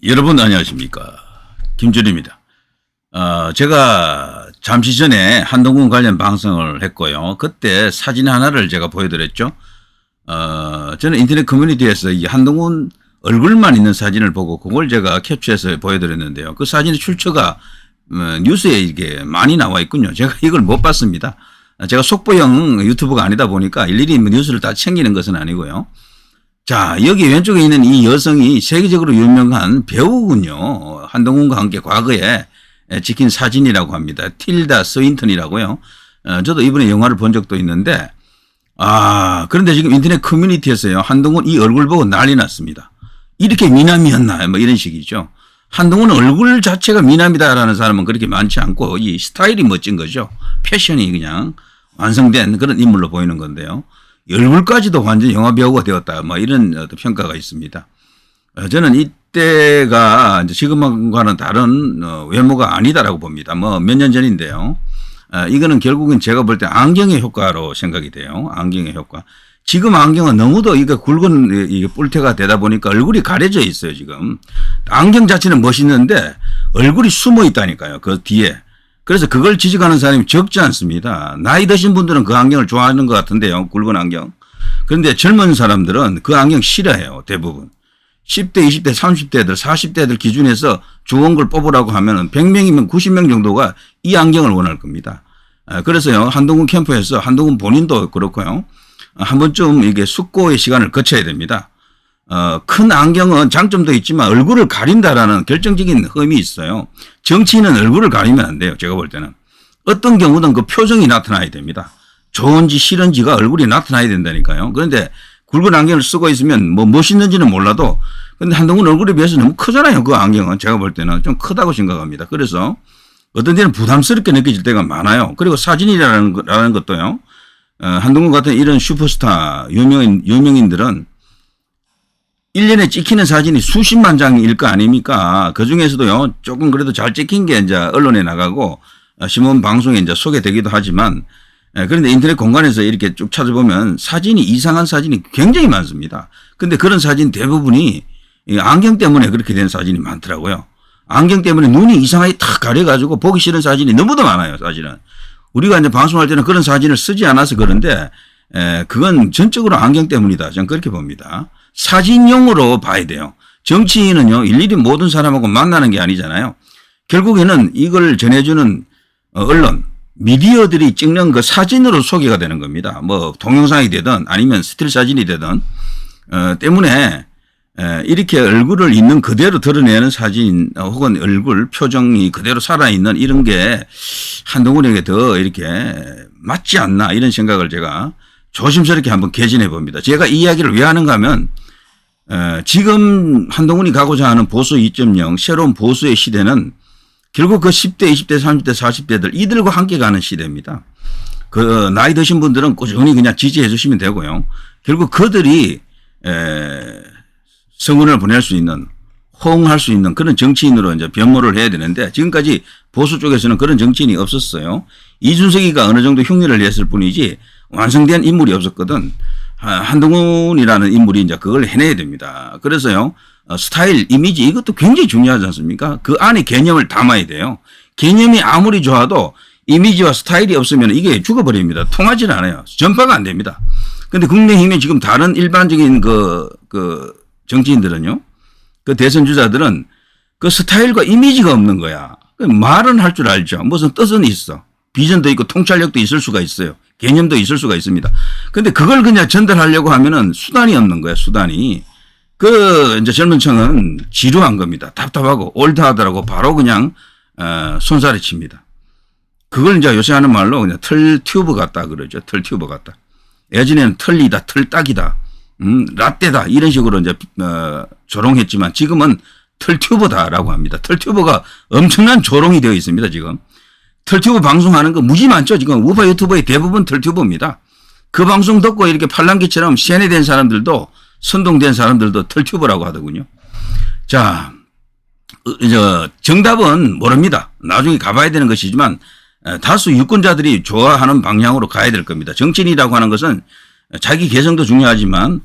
여러분 안녕하십니까. 김준입니다. 제가 잠시 전에 한동훈 관련 방송을 했고요. 그때 사진 하나를 제가 보여드렸죠. 저는 인터넷 커뮤니티에서 이 한동훈 얼굴만 있는 사진을 보고 그걸 제가 캡처해서 보여드렸는데요. 그 사진의 출처가 뉴스에 이게 많이 나와 있군요. 제가 이걸 못 봤습니다. 제가 속보형 유튜브가 아니다 보니까 일일이 뉴스를 다 챙기는 것은 아니고요. 자, 여기 왼쪽에 있는 이 여성이 세계적으로 유명한 배우군요. 한동훈과 함께 과거에 찍힌 사진이라고 합니다. 틸다 스윈턴이라고요. 저도 이번에 영화를 본 적도 있는데, 그런데 지금 인터넷 커뮤니티에서요, 한동훈 이 얼굴 보고 난리 났습니다. 이렇게 미남이었나? 뭐 이런 식이죠. 한동훈 얼굴 자체가 미남이다라는 사람은 그렇게 많지 않고, 이 스타일이 멋진 거죠. 패션이 그냥 완성된 그런 인물로 보이는 건데요. 얼굴까지도 완전 영화 배우가 되었다. 뭐 이런 어떤 평가가 있습니다. 저는 이때가 지금과는 다른 외모가 아니다라고 봅니다. 뭐 몇 년 전인데요. 이거는 결국은 제가 볼 때 안경의 효과로 생각이 돼요. 안경의 효과. 지금 안경은 너무도 이게 굵은 이게 뿔테가 되다 보니까 얼굴이 가려져 있어요, 지금. 안경 자체는 멋있는데 얼굴이 숨어 있다니까요, 그 뒤에. 그래서 그걸 지적하는 사람이 적지 않습니다. 나이 드신 분들은 그 안경을 좋아하는 것 같은데요. 굵은 안경. 그런데 젊은 사람들은 그 안경 싫어해요. 대부분. 10대, 20대, 30대들, 40대들 기준에서 좋은 걸 뽑으라고 하면 100명이면 90명 정도가 이 안경을 원할 겁니다. 그래서요. 한동훈 캠프에서 한동훈 본인도 그렇고요. 한 번쯤 이게 숙고의 시간을 거쳐야 됩니다. 큰 안경은 장점도 있지만 얼굴을 가린다라는 결정적인 흠이 있어요. 정치인은 얼굴을 가리면 안 돼요. 제가 볼 때는. 어떤 경우든 그 표정이 나타나야 됩니다. 좋은지 싫은지가 얼굴이 나타나야 된다니까요. 그런데 굵은 안경을 쓰고 있으면 뭐 멋있는지는 몰라도 근데 한동훈 얼굴에 비해서 너무 크잖아요. 그 안경은 제가 볼 때는 좀 크다고 생각합니다. 그래서 어떤 데는 부담스럽게 느껴질 때가 많아요. 그리고 사진이라는 것도요. 한동훈 같은 이런 슈퍼스타 유명인들은 1년에 찍히는 사진이 수십만 장일 거 아닙니까? 그 중에서도요, 조금 그래도 잘 찍힌 게 이제 언론에 나가고, 신문 방송에 이제 소개되기도 하지만, 그런데 인터넷 공간에서 이렇게 쭉 찾아보면 사진이 이상한 사진이 굉장히 많습니다. 근데 그런 사진 대부분이 안경 때문에 그렇게 된 사진이 많더라고요. 안경 때문에 눈이 이상하게 탁 가려가지고 보기 싫은 사진이 너무도 많아요, 사진은. 우리가 이제 방송할 때는 그런 사진을 쓰지 않아서 그런데, 그건 전적으로 안경 때문이다. 저는 그렇게 봅니다. 사진용으로 봐야 돼요. 정치인은요, 일일이 모든 사람하고 만나는 게 아니잖아요. 결국에는 이걸 전해주는 언론, 미디어들이 찍는 그 사진으로 소개가 되는 겁니다. 뭐 동영상이 되든 아니면 스틸 사진이 되든 때문에 이렇게 얼굴을 있는 그대로 드러내는 사진 혹은 얼굴 표정이 그대로 살아있는 이런 게 한동훈에게 더 이렇게 맞지 않나 이런 생각을 제가 조심스럽게 한번 개진해 봅니다. 제가 이 이야기를 왜 하는가 하면 지금 한동훈이 가고자 하는 보수 2.0 새로운 보수의 시대는 결국 그 10대, 20대, 30대, 40대들 이들과 함께 가는 시대입니다. 그 나이 드신 분들은 꾸준히 그냥 지지해 주시면 되고요. 결국 그들이 성원을 보낼 수 있는 호응할 수 있는 그런 정치인으로 이제 변모를 해야 되는데 지금까지 보수 쪽에서는 그런 정치인이 없었어요. 이준석이가 어느 정도 흉내를 냈을 뿐이지 완성된 인물이 없었거든. 한동훈이라는 인물이 이제 그걸 해내야 됩니다. 그래서요, 스타일, 이미지 이것도 굉장히 중요하지 않습니까? 그 안에 개념을 담아야 돼요. 개념이 아무리 좋아도 이미지와 스타일이 없으면 이게 죽어버립니다. 통하지는 않아요. 전파가 안 됩니다. 근데 국민의힘이 지금 다른 일반적인 그 정치인들은요, 그 대선 주자들은 그 스타일과 이미지가 없는 거야. 말은 할 줄 알죠. 무슨 뜻은 있어. 비전도 있고 통찰력도 있을 수가 있어요. 개념도 있을 수가 있습니다. 근데 그걸 그냥 전달하려고 하면은 수단이 없는 거야, 수단이. 이제 젊은 층은 지루한 겁니다. 답답하고 올드하더라고 바로 그냥, 손살에 칩니다. 그걸 이제 요새 하는 말로 그냥 털 튜브 같다 그러죠. 털 튜브 같다. 예전에는 털리다, 털딱이다, 라떼다 이런 식으로 이제, 조롱했지만 지금은 털 튜브다라고 합니다. 털 튜브가 엄청난 조롱이 되어 있습니다, 지금. 털튜브 방송하는 거 무지 많죠. 지금 우파 유튜버의 대부분 털튜브입니다. 그 방송 듣고 이렇게 팔랑귀처럼 세뇌된 사람들도 선동된 사람들도 털튜브라고 하더군요. 자, 정답은 모릅니다. 나중에 가봐야 되는 것이지만 다수 유권자들이 좋아하는 방향으로 가야 될 겁니다. 정치인이라고 하는 것은 자기 개성도 중요하지만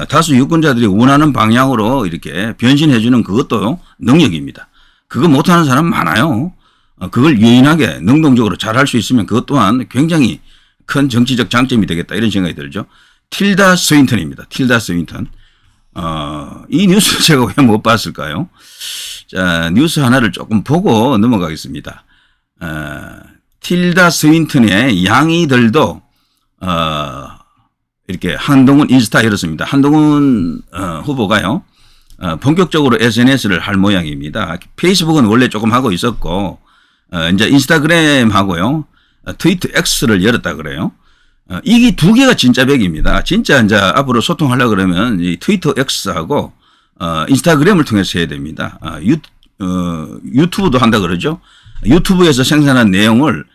다수 유권자들이 원하는 방향으로 이렇게 변신해주는 그것도 능력입니다. 그거 못하는 사람 많아요. 그걸 유인하게 능동적으로 잘할 수 있으면 그것 또한 굉장히 큰 정치적 장점이 되겠다 이런 생각이 들죠. 틸다 스윈턴입니다. 틸다 스윈턴. 이 뉴스 제가 왜 못 봤을까요? 자, 뉴스 하나를 조금 보고 넘어가겠습니다. 틸다 스윈턴의 양이들도 이렇게 한동훈 인스타 열었습니다. 한동훈 후보가요. 본격적으로 SNS를 할 모양입니다. 페이스북은 원래 조금 하고 있었고 이제 인스타그램 하고요. 트위터 X를 열었다 그래요. 이게 두 개가 진짜 백입니다. 진짜 이제 앞으로 소통하려고 그러면 이 트위터 X하고 인스타그램을 통해서 해야 됩니다. 유튜브도 한다 그러죠. 유튜브에서 생산한 내용을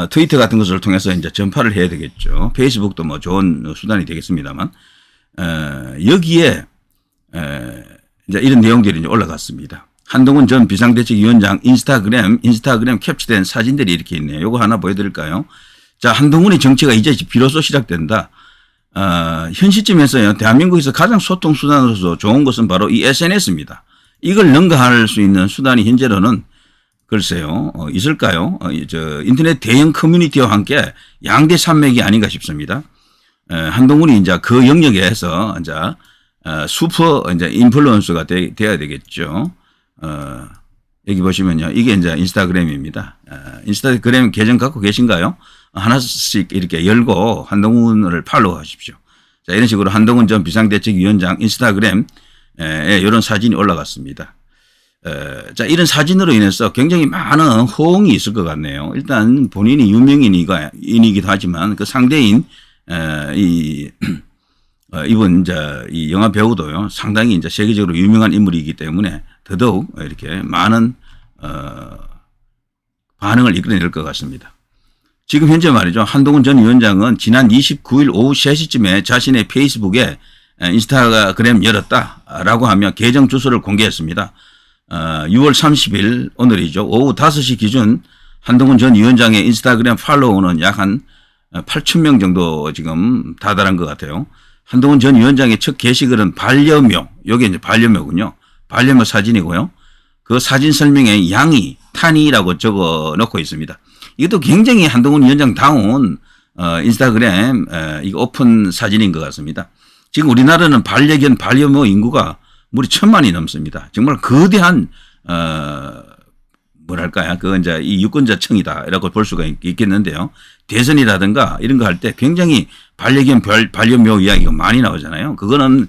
트위터 같은 것을 통해서 이제 전파를 해야 되겠죠. 페이스북도 뭐 좋은 수단이 되겠습니다만 여기에 이제 이런 내용들이 이제 올라갔습니다. 한동훈 전 비상대책위원장 인스타그램 캡처된 사진들이 이렇게 있네요. 요거 하나 보여드릴까요? 자, 한동훈의 정치가 이제 비로소 시작된다. 현 시점에서요, 대한민국에서 가장 소통 수단으로서 좋은 것은 바로 이 SNS입니다. 이걸 능가할 수 있는 수단이 현재로는 글쎄요, 있을까요? 인터넷 대형 커뮤니티와 함께 양대 산맥이 아닌가 싶습니다. 한동훈이 이제 그 영역에서 이제 슈퍼 이제 인플루언서가 돼야 되겠죠. 여기 보시면요, 이게 이제 인스타그램입니다. 인스타그램 계정 갖고 계신가요? 하나씩 이렇게 열고 한동훈을 팔로우 하십시오. 자, 이런 식으로 한동훈 전 비상대책위원장 인스타그램에 이런 사진이 올라갔습니다. 자, 이런 사진으로 인해서 굉장히 많은 호응이 있을 것 같네요. 일단 본인이 유명인이기도 하지만 그 상대인, 이분 이제 이 영화 배우도요, 상당히 이제 세계적으로 유명한 인물이기 때문에 더더욱 이렇게 많은, 반응을 이끌어낼 것 같습니다. 지금 현재 말이죠. 한동훈 전 위원장은 지난 29일 오후 3시쯤에 자신의 페이스북에 인스타그램 열었다라고 하며 계정 주소를 공개했습니다. 6월 30일 오늘이죠. 오후 5시 기준 한동훈 전 위원장의 인스타그램 팔로워는 약 한 8,000명 정도 지금 다다른 것 같아요. 한동훈 전 위원장의 첫 게시글은 반려묘, 요게 이제 반려묘군요. 반려묘 사진이고요. 그 사진 설명에 양이, 탄이라고 적어 놓고 있습니다. 이것도 굉장히 한동훈 위원장다운 인스타그램 이거 오픈 사진인 것 같습니다. 지금 우리나라는 반려견, 반려묘 인구가 무려 1,000만이 넘습니다. 정말 거대한 뭐랄까요? 그 이제 이 유권자층이다라고 볼 수가 있겠는데요. 대선이라든가 이런 거 할 때 굉장히 반려견, 반려묘 이야기가 많이 나오잖아요. 그거는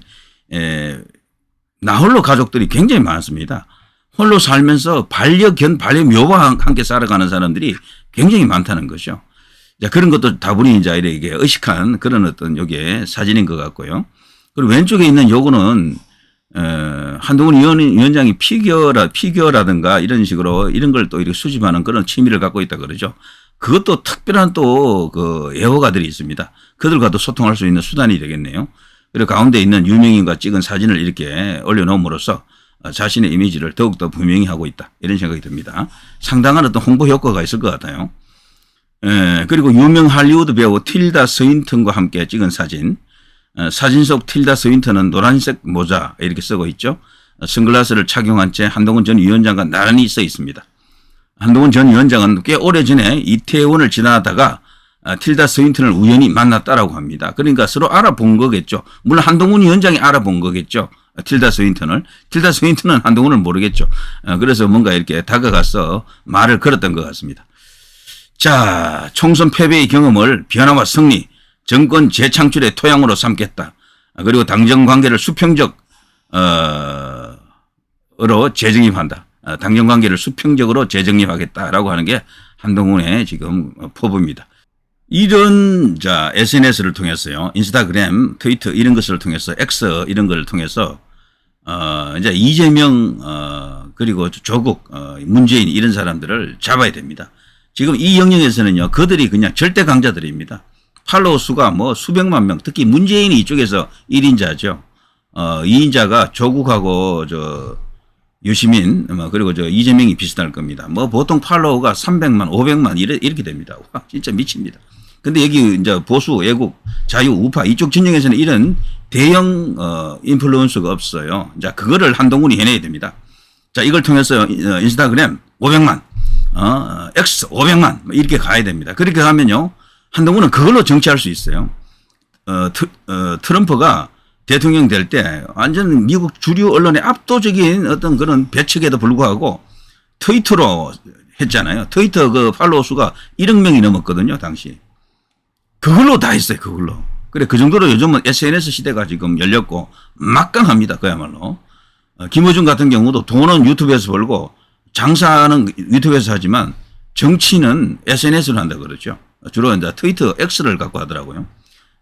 나홀로 가족들이 굉장히 많습니다. 홀로 살면서 반려견, 반려묘와 함께 살아가는 사람들이 굉장히 많다는 것이죠. 자, 그런 것도 다분히 이제 이렇게 의식한 그런 어떤 요게 사진인 것 같고요. 그리고 왼쪽에 있는 요거는 한동훈 위원장이 피규어라든가 이런 식으로 이런 걸 또 이렇게 수집하는 그런 취미를 갖고 있다 그러죠. 그것도 특별한 또 그 애호가들이 있습니다. 그들과도 소통할 수 있는 수단이 되겠네요. 그리고 가운데 있는 유명인과 찍은 사진을 이렇게 올려놓음으로써 자신의 이미지를 더욱더 분명히 하고 있다. 이런 생각이 듭니다. 상당한 어떤 홍보 효과가 있을 것 같아요. 그리고 유명 할리우드 배우 틸다 스윈턴과 함께 찍은 사진. 사진 속 틸다 스윈턴은 노란색 모자 이렇게 쓰고 있죠. 선글라스를 착용한 채 한동훈 전 위원장과 나란히 서 있습니다. 한동훈 전 위원장은 꽤 오래전에 이태원을 지나다가 틸다 스윈턴을 우연히 만났다라고 합니다. 그러니까 서로 알아본 거겠죠. 물론 한동훈 위원장이 알아본 거겠죠. 틸다 스윈턴을. 틸다 스윈턴은 한동훈을 모르겠죠. 그래서 뭔가 이렇게 다가가서 말을 걸었던 것 같습니다. 자, 총선 패배의 경험을 변화와 승리, 정권 재창출의 토양으로 삼겠다. 그리고 당정 관계를 수평적 으로 재정립한다. 당정 관계를 수평적으로 재정립하겠다라고 하는 게 한동훈의 지금 포부입니다. 이런 자 SNS를 통해서요, 인스타그램, 트위터 이런 것을 통해서 X 이런 걸 통해서 이제 이재명 그리고 조국, 문재인 이런 사람들을 잡아야 됩니다. 지금 이 영역에서는요, 그들이 그냥 절대 강자들입니다. 팔로워 수가 뭐 수백만 명, 특히 문재인이 이쪽에서 1인자죠. 2인자가 조국하고 유시민, 그리고 이재명이 비슷할 겁니다. 뭐 보통 팔로워가 300만, 500만 이렇게 됩니다. 와, 진짜 미칩니다. 근데 여기 이제 보수, 애국, 자유, 우파 이쪽 진영에서는 이런 대형 인플루언서가 없어요. 자, 그거를 한동훈이 해내야 됩니다. 자, 이걸 통해서 인스타그램 500만, X 500만 이렇게 가야 됩니다. 그렇게 가면요, 한동훈은 그걸로 정치할 수 있어요. 트럼프가 대통령 될 때 완전 미국 주류 언론의 압도적인 어떤 그런 배척에도 불구하고 트위터로 했잖아요. 트위터 그 팔로워 수가 1억 명이 넘었거든요, 당시. 그걸로 다 했어요, 그걸로. 그래, 그 정도로 요즘은 SNS 시대가 지금 열렸고 막강합니다, 그야말로. 김어준 같은 경우도 돈은 유튜브에서 벌고 장사는 유튜브에서 하지만 정치는 SNS로 한다 그러죠. 주로 이제 트위터 X를 갖고 하더라고요.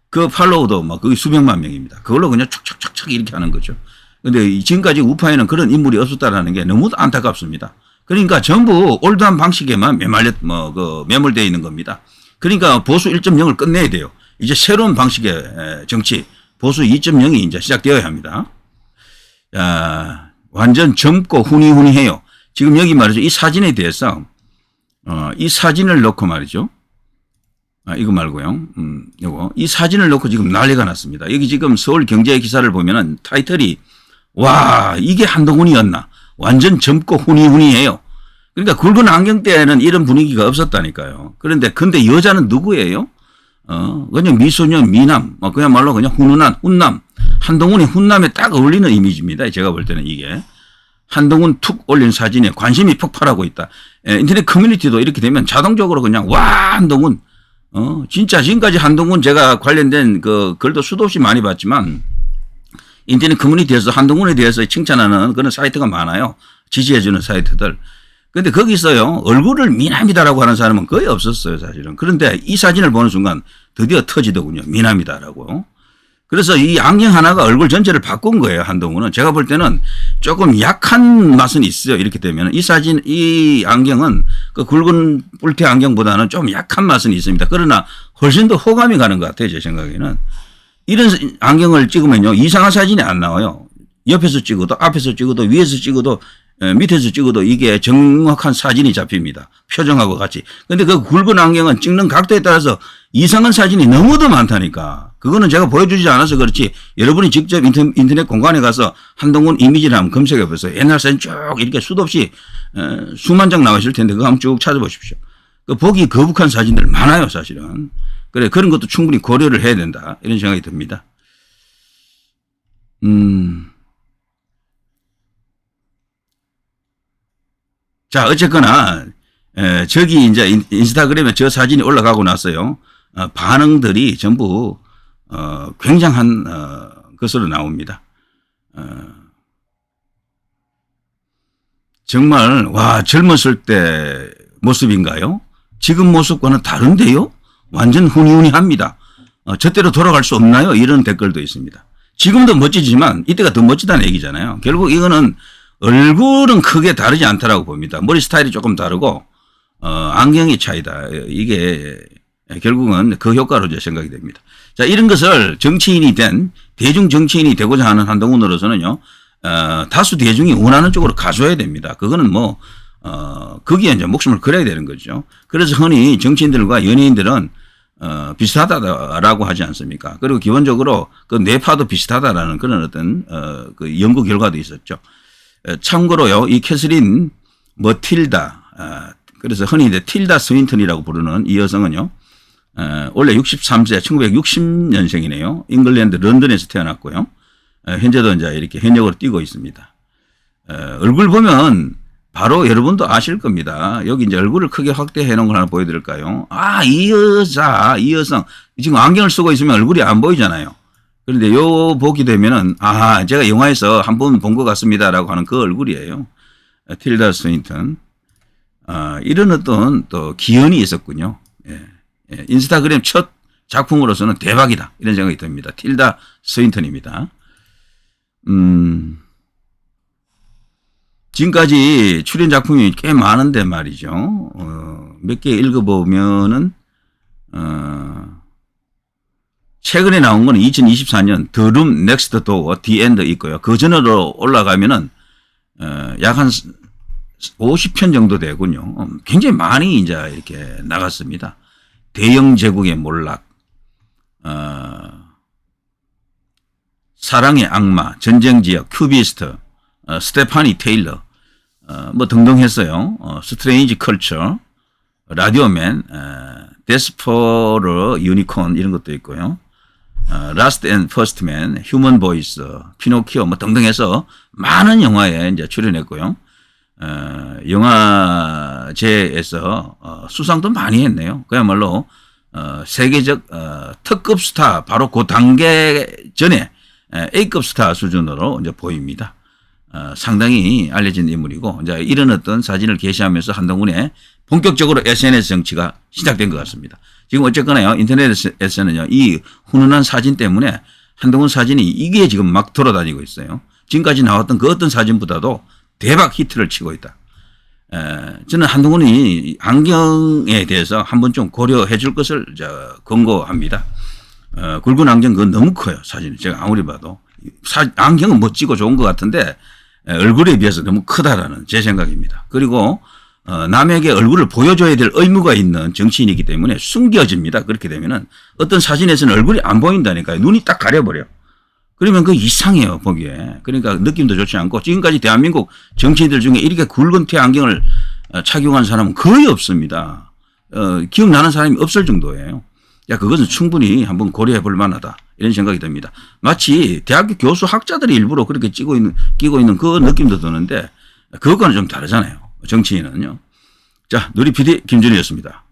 그 팔로우도 막 거의 수백만 명입니다. 그걸로 그냥 촉촉촉촉 이렇게 하는 거죠. 근데 지금까지 우파에는 그런 인물이 없었다라는 게 너무 안타깝습니다. 그러니까 전부 올드한 방식에만 매몰되어 있는 겁니다. 그러니까 보수 1.0을 끝내야 돼요. 이제 새로운 방식의 정치, 보수 2.0이 이제 시작되어야 합니다. 야, 완전 젊고 후니후니해요. 지금 여기 말이죠. 이 사진에 대해서, 이 사진을 놓고 말이죠. 이거 말고요. 이 사진을 놓고 지금 난리가 났습니다. 여기 지금 서울경제 기사를 보면은 타이틀이, 와, 이게 한동훈이었나. 완전 젊고 후니후니해요. 그러니까 굵은 안경 때는 이런 분위기가 없었다니까요. 그런데 근데 여자는 누구예요? 그냥 미소년, 미남, 그야말로 그냥 훈훈한 훈남. 한동훈이 훈남에 딱 어울리는 이미지입니다. 제가 볼 때는 이게. 한동훈 툭 올린 사진에 관심이 폭발하고 있다. 인터넷 커뮤니티도 이렇게 되면 자동적으로 그냥 와, 한동훈. 진짜 지금까지 한동훈 제가 관련된 그 글도 수도 없이 많이 봤지만 인터넷 커뮤니티에서 한동훈에 대해서 칭찬하는 그런 사이트가 많아요. 지지해주는 사이트들. 근데 거기서요, 얼굴을 미남이다라고 하는 사람은 거의 없었어요, 사실은. 그런데 이 사진을 보는 순간 드디어 터지더군요. 미남이다라고. 그래서 이 안경 하나가 얼굴 전체를 바꾼 거예요, 한동훈은. 제가 볼 때는 조금 약한 맛은 있어요, 이렇게 되면. 이 사진, 이 안경은 그 굵은 뿔테 안경보다는 좀 약한 맛은 있습니다. 그러나 훨씬 더 호감이 가는 것 같아요, 제 생각에는. 이런 안경을 찍으면요, 이상한 사진이 안 나와요. 옆에서 찍어도, 앞에서 찍어도, 위에서 찍어도, 밑에서 찍어도 이게 정확한 사진이 잡힙니다. 표정하고 같이. 근데 그 굵은 안경은 찍는 각도에 따라서 이상한 사진이 너무도 많다니까. 그거는 제가 보여주지 않아서 그렇지 여러분이 직접 인터넷 공간에 가서 한동훈 이미지를 한번 검색해 보세요. 옛날 사진 쭉 이렇게 수도 없이 수만 장 나와 있을 텐데 그거 한번 쭉 찾아보십시오. 그 보기 거북한 사진들 많아요, 사실은. 그래, 그런 것도 충분히 고려를 해야 된다. 이런 생각이 듭니다. 자, 어쨌거나, 저기 이제 인스타그램에 저 사진이 올라가고 나서요, 반응들이 전부, 굉장한, 것으로 나옵니다. 정말, 와, 젊었을 때 모습인가요? 지금 모습과는 다른데요? 완전 훈훈합니다. 저때로 돌아갈 수 없나요? 이런 댓글도 있습니다. 지금도 멋지지만 이때가 더 멋지다는 얘기잖아요. 결국 이거는 얼굴은 크게 다르지 않다라고 봅니다. 머리 스타일이 조금 다르고 안경의 차이다. 이게 결국은 그 효과로 생각이 됩니다. 자, 이런 것을 정치인이 된 대중 정치인이 되고자 하는 한동훈으로서는요. 다수 대중이 원하는 쪽으로 가져야 됩니다. 그거는 거기에 이제 목숨을 걸어야 되는 거죠. 그래서 흔히 정치인들과 연예인들은 비슷하다라고 하지 않습니까? 그리고 기본적으로 그 뇌파도 비슷하다라는 그런 어떤 그 연구 결과도 있었죠. 참고로요, 이 캐서린 머틸다, 그래서 흔히 이제 틸다 스윈턴이라고 부르는 이 여성은요, 원래 63세, 1960년생이네요. 잉글랜드 런던에서 태어났고요. 현재도 이제 이렇게 현역으로 뛰고 있습니다. 얼굴 보면 바로 여러분도 아실 겁니다. 여기 이제 얼굴을 크게 확대해 놓은 걸 하나 보여드릴까요? 아, 이 여성. 지금 안경을 쓰고 있으면 얼굴이 안 보이잖아요. 그런데 요 보게 되면은, 제가 영화에서 한 번 본 것 같습니다라고 하는 그 얼굴이에요. 틸다 스윈턴. 이런 어떤 또 기현이 있었군요. 예. 인스타그램 첫 작품으로서는 대박이다. 이런 생각이 듭니다. 틸다 스윈턴입니다. 지금까지 출연 작품이 꽤 많은데 말이죠. 몇 개 읽어보면은, 최근에 나온 거는 2024년 The Room Next Door, The End 있고요. 그 전으로 올라가면은, 약 한 50편 정도 되군요. 굉장히 많이 이제 이렇게 나갔습니다. 대영 제국의 몰락, 사랑의 악마, 전쟁지역, 큐비스트, 스테파니 테일러, 뭐 등등 했어요. 스트레인지 컬처, 라디오맨, 데스포러 유니콘 이런 것도 있고요. 라스트 앤 퍼스트맨, 휴먼 보이스, 피노키오 뭐 등등 해서 많은 영화에 이제 출연했고요. 영화제에서 수상도 많이 했네요. 그야말로 세계적 특급 스타 바로 그 단계 전에 A급 스타 수준으로 이제 보입니다. 상당히 알려진 인물이고 이제 이런 어떤 사진을 게시하면서 한동훈의 본격적으로 SNS 정치가 시작된 것 같습니다. 지금 어쨌거나요 인터넷에서는요 이 훈훈한 사진 때문에 한동훈 사진이 이게 지금 막 돌아다니고 있어요. 지금까지 나왔던 그 어떤 사진보다도 대박 히트를 치고 있다. 저는 한동훈이 안경에 대해서 한번 좀 고려해 줄 것을 권고합니다. 굵은 안경 그건 너무 커요. 사진이 제가 아무리 봐도 안경은 멋지고 좋은 것 같은데 얼굴에 비해서 너무 크다라는 제 생각입니다. 그리고 남에게 얼굴을 보여줘야 될 의무가 있는 정치인이기 때문에 숨겨집니다. 그렇게 되면은 어떤 사진에서는 얼굴이 안 보인다니까요. 눈이 딱 가려버려. 그러면 그 이상해요 보기에. 그러니까 느낌도 좋지 않고 지금까지 대한민국 정치인들 중에 이렇게 굵은 태 안경을 착용한 사람은 거의 없습니다. 기억나는 사람이 없을 정도예요. 야, 그것은 충분히 한번 고려해 볼 만하다. 이런 생각이 듭니다. 마치 대학교 교수 학자들이 일부러 그렇게 끼고 있는 그 느낌도 드는데 그것과는 좀 다르잖아요. 정치인은요. 자, 누리 PD 김준희였습니다.